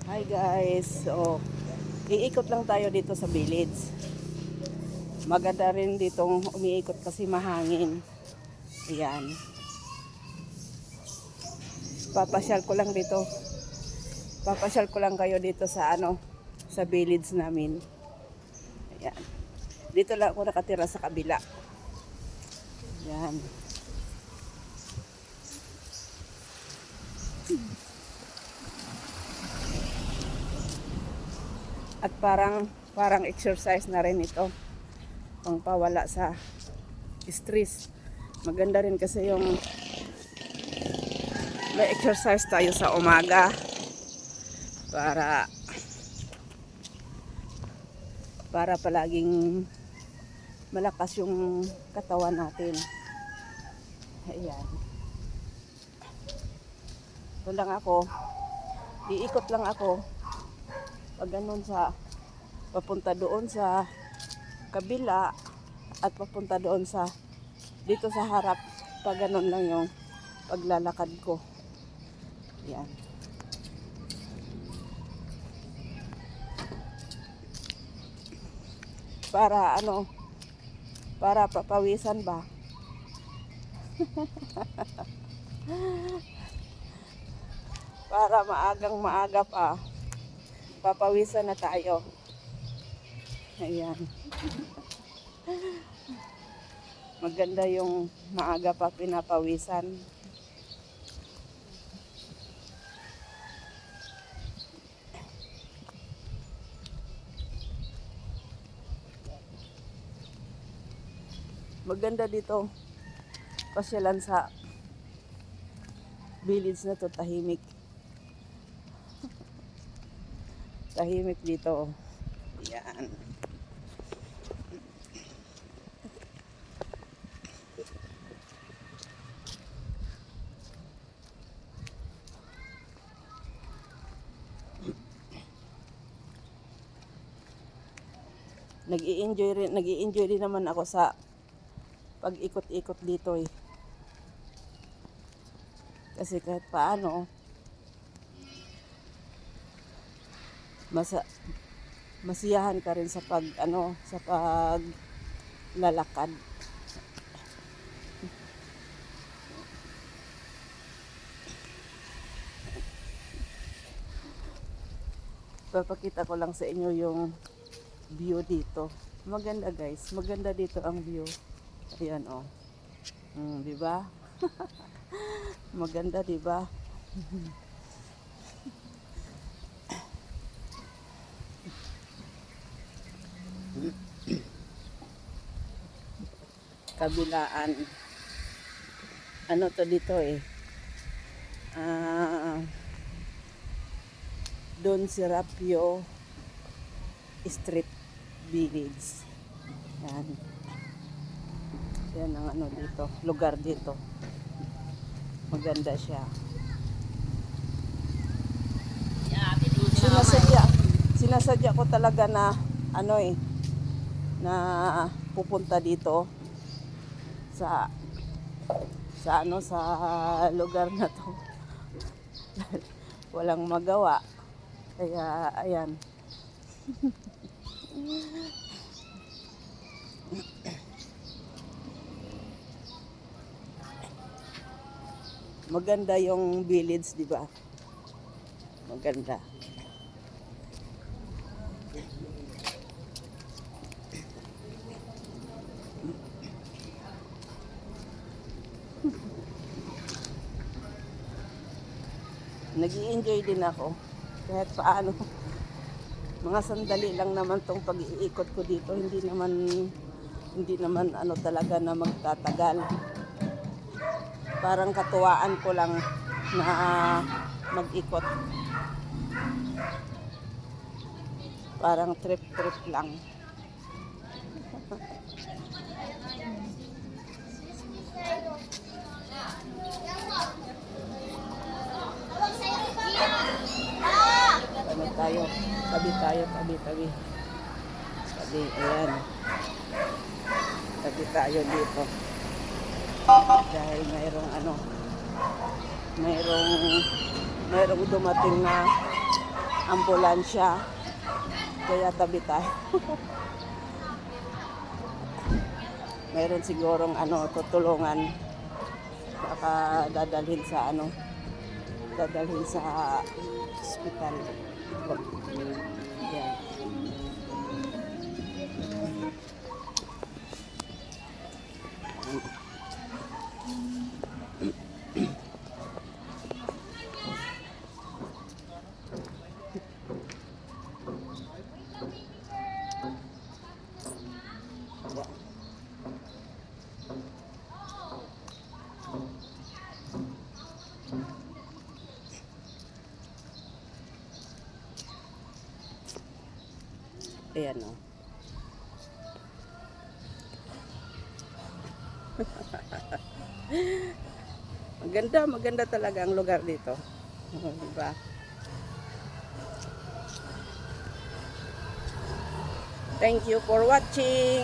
Hi guys, so iikot lang tayo dito sa village. Maganda rin ditong umiikot kasi mahangin. Ayan. Papasyal ko lang dito. Papasyal ko lang kayo dito sa sa village namin. Ayan. Dito lang ako nakatira sa kabila. Ayan. At parang exercise na rin ito. Pangpawala sa stress. Maganda rin kasi yung may exercise tayo sa umaga para palaging malakas yung katawan natin. Ayan. Ito lang ako. Iikot lang ako. Pag ganun papunta doon sa kabila at papunta doon dito sa harap. Pag ganun lang yung paglalakad ko. Yan. Para papawisan ba? Para maaga pa. Papawisan na tayo. Ayan. Maganda yung maaga pa pinapawisan. Maganda dito pasyalan sa village na to, tahimik. Tahimik dito. Yan. Nag-i-enjoy rin naman ako sa pag-ikot-ikot dito eh. Kasi kahit paano masiyahan ka rin sa paglalakad. Papakita ko lang sa inyo yung view dito. Maganda guys, maganda dito ang view. Ayan oh. Di ba? Maganda, di ba? Kabilaan. Ano to dito eh? Don Serapio Street Village. Yan. Yan ang dito, lugar dito. Maganda siya. Sinasadya ko talaga na na pupunta dito sa lugar na to. Walang magawa. Kaya ayan. Maganda yung village, di ba? Maganda. Nag-i-enjoy din ako. Kahit paano. Mga sandali lang naman tong pag-iikot ko dito. Hindi naman talaga na magtatagal. Parang katuwaan ko lang na mag-ikot. Parang trip-trip lang. Tayo, tabi. Tabi, ayan. Tabi tayo dito. Dahil mayroong dumating na ambulansya. Kaya tabi tayo. Mayroon sigurong tutulungan. Baka dadalhin sa ospital. Yan. Ayan o. Maganda talaga ang lugar dito. Diba? Thank you for watching.